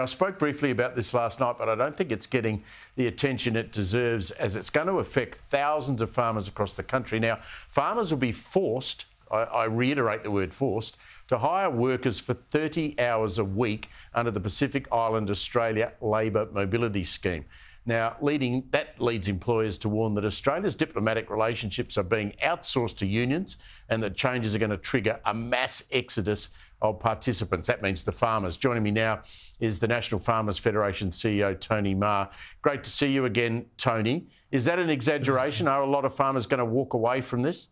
I spoke briefly about this last night, but I don't think it's getting the attention it deserves, as it's going to affect thousands of farmers across the country. Now, farmers will be forced, I reiterate the word forced, to hire workers for 30 hours a week under the Pacific Island Australia Labour Mobility Scheme. Now, that leads employers to warn that Australia's diplomatic relationships are being outsourced to unions and that changes are going to trigger a mass exodus of participants. That means the farmers. Joining me now is the National Farmers Federation CEO, Tony Maher. Great to see you again, Tony. Is that an exaggeration? Are a lot of farmers going to walk away from this?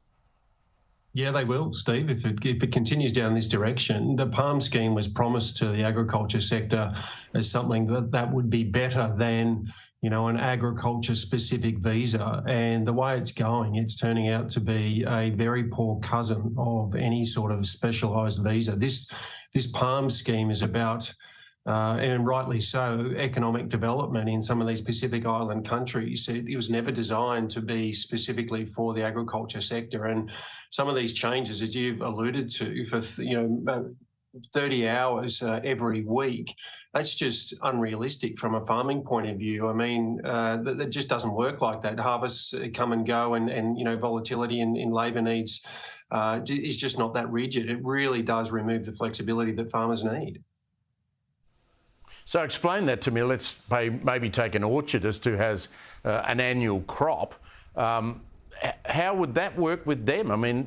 Yeah, they will, Steve, if it continues down this direction. The PALM scheme was promised to the agriculture sector as something that would be better than, an agriculture-specific visa. And the way it's going, it's turning out to be a very poor cousin of any sort of specialised visa. This PALM scheme is about, and rightly so, economic development in some of these Pacific Island countries. It was never designed to be specifically for the agriculture sector. And some of these changes, as you've alluded to, for 30 hours every week, that's just unrealistic from a farming point of view. I mean, that just doesn't work like that. Harvests come and go, and volatility in labour needs is just not that rigid. It really does remove the flexibility that farmers need. So explain that to me. Let's maybe take an orchardist who has an annual crop. How would that work with them? I mean,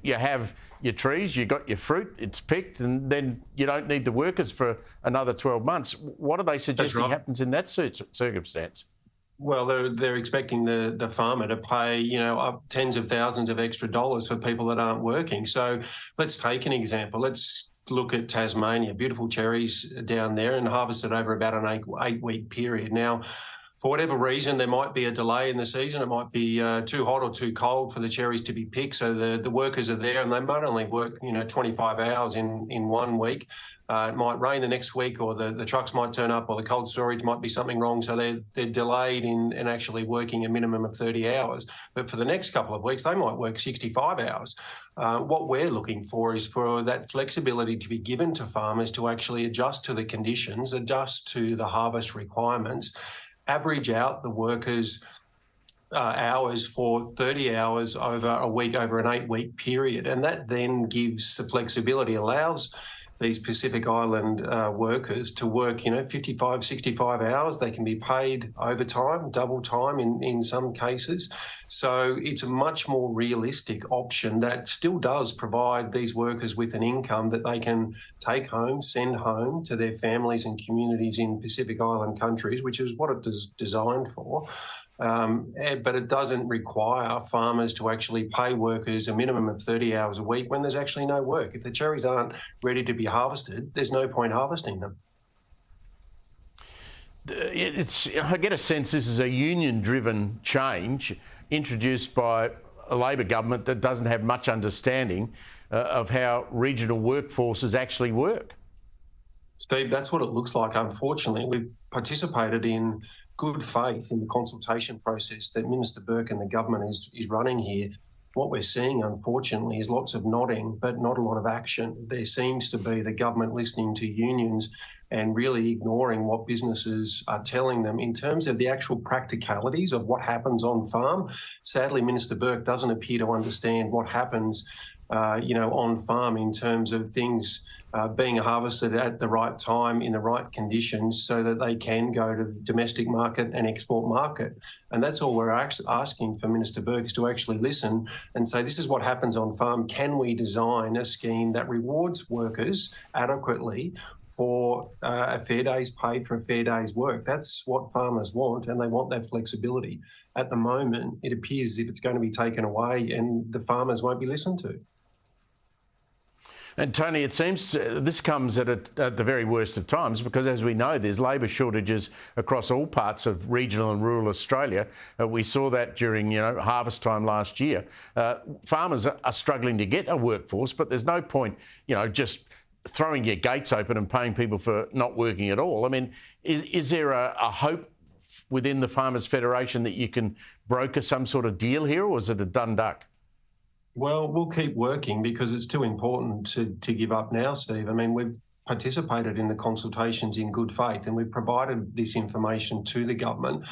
you have your trees, you got your fruit, it's picked, and then you don't need the workers for another 12 months. What are they suggesting happens in that circumstance? Well, they're expecting the farmer to pay, up tens of thousands of extra dollars for people that aren't working. So let's take an example. Let's look at Tasmania. Beautiful cherries down there, and harvested over about an eight-week period. Now, for whatever reason, there might be a delay in the season. It might be too hot or too cold for the cherries to be picked. So the workers are there, and they might only work 25 hours in 1 week. It might rain the next week, or the trucks might turn up, or the cold storage might be something wrong. So they're delayed in actually working a minimum of 30 hours. But for the next couple of weeks, they might work 65 hours. What we're looking for is for that flexibility to be given to farmers to actually adjust to the conditions, adjust to the harvest requirements, average out the workers' hours for 30 hours over a week, over an 8-week period. And that then gives the flexibility, allows these Pacific Island workers to work, 55, 65 hours. They can be paid overtime, double time in some cases. So it's a much more realistic option that still does provide these workers with an income that they can take home, send home to their families and communities in Pacific Island countries, which is what it is designed for. But it doesn't require farmers to actually pay workers a minimum of 30 hours a week when there's actually no work. If the cherries aren't ready to be harvested, there's no point harvesting them. I get a sense this is a union-driven change introduced by a Labor government that doesn't have much understanding of how regional workforces actually work. Steve, that's what it looks like, unfortunately. We've participated in good faith in the consultation process that Minister Burke and the government is running here. What we're seeing, unfortunately, is lots of nodding, but not a lot of action. There seems to be the government listening to unions and really ignoring what businesses are telling them in terms of the actual practicalities of what happens on farm. Sadly, Minister Burke doesn't appear to understand what happens on farm in terms of things being harvested at the right time in the right conditions so that they can go to the domestic market and export market. And that's all we're asking for Minister Burke, is to actually listen and say, this is what happens on farm. Can we design a scheme that rewards workers adequately for a fair day's pay for a fair day's work? That's what farmers want, and they want that flexibility. At the moment, it appears as if it's going to be taken away and the farmers won't be listened to. And Tony, it seems this comes at the very worst of times, because as we know, there's labour shortages across all parts of regional and rural Australia. We saw that during harvest time last year. Farmers are struggling to get a workforce, but there's no point just throwing your gates open and paying people for not working at all. I mean, is there a hope within the Farmers Federation that you can broker some sort of deal here, or is it a done duck? Well, we'll keep working because it's too important to give up now, Steve. I mean, we've participated in the consultations in good faith, and we've provided this information to the government.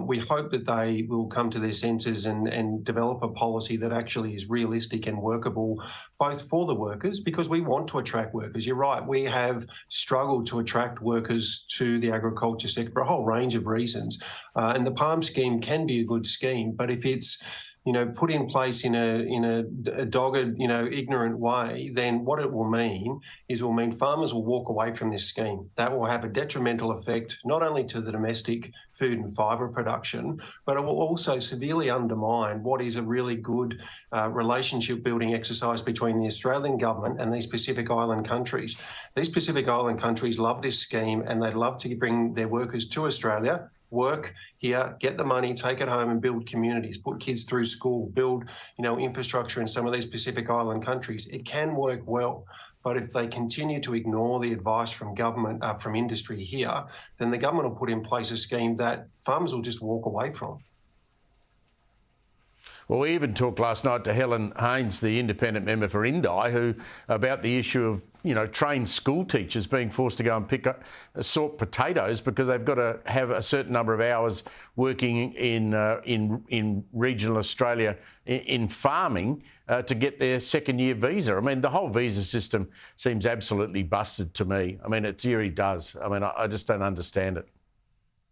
We hope that they will come to their senses and develop a policy that actually is realistic and workable, both for the workers, because we want to attract workers. You're right, we have struggled to attract workers to the agriculture sector for a whole range of reasons. And the palm scheme can be a good scheme, but if it's put in place in a dogged, ignorant way, then what it will mean is farmers will walk away from this scheme. That will have a detrimental effect not only to the domestic food and fibre production, but it will also severely undermine what is a really good relationship-building exercise between the Australian government and these Pacific Island countries. These Pacific Island countries love this scheme, and they'd love to bring their workers to Australia, work here, get the money, take it home and build communities, put kids through school, build, infrastructure in some of these Pacific Island countries. It can work well, but if they continue to ignore the advice from government, from industry here, then the government will put in place a scheme that farmers will just walk away from. Well, we even talked last night to Helen Haynes, the independent member for Indi, who about the issue of trained school teachers being forced to go and sort potatoes because they've got to have a certain number of hours working in regional Australia in farming to get their second year visa. I mean, the whole visa system seems absolutely busted to me. I mean, it really does. I mean, I just don't understand it.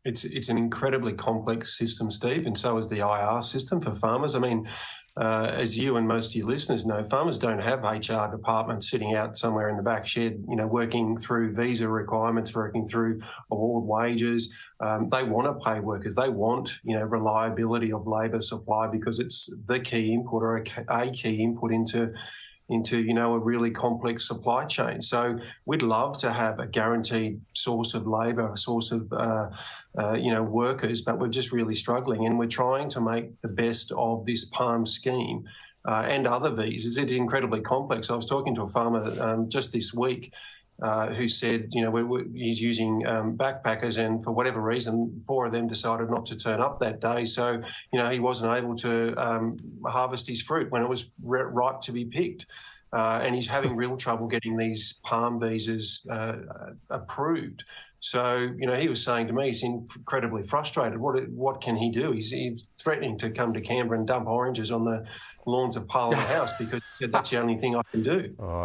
It's an incredibly complex system, Steve, and so is the IR system for farmers. I mean, as you and most of your listeners know, farmers don't have HR departments sitting out somewhere in the back shed, working through visa requirements, working through award wages. They want to pay workers. They want, reliability of labour supply because it's the key input or a key input into a really complex supply chain. So we'd love to have a guaranteed source of labour, a source of workers, but we're just really struggling, and we're trying to make the best of this palm scheme and other visas. It's incredibly complex. I was talking to a farmer just this week who said, he's using backpackers, and for whatever reason, 4 of them decided not to turn up that day. So, he wasn't able to harvest his fruit when it was ripe to be picked. And he's having real trouble getting these palm visas approved. So, he was saying to me he's incredibly frustrated. What can he do? He's threatening to come to Canberra and dump oranges on the lawns of Parliament House because that's the only thing I can do. Oh,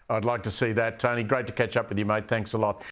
I'd like to see that, Tony. Great to catch up with you, mate. Thanks a lot.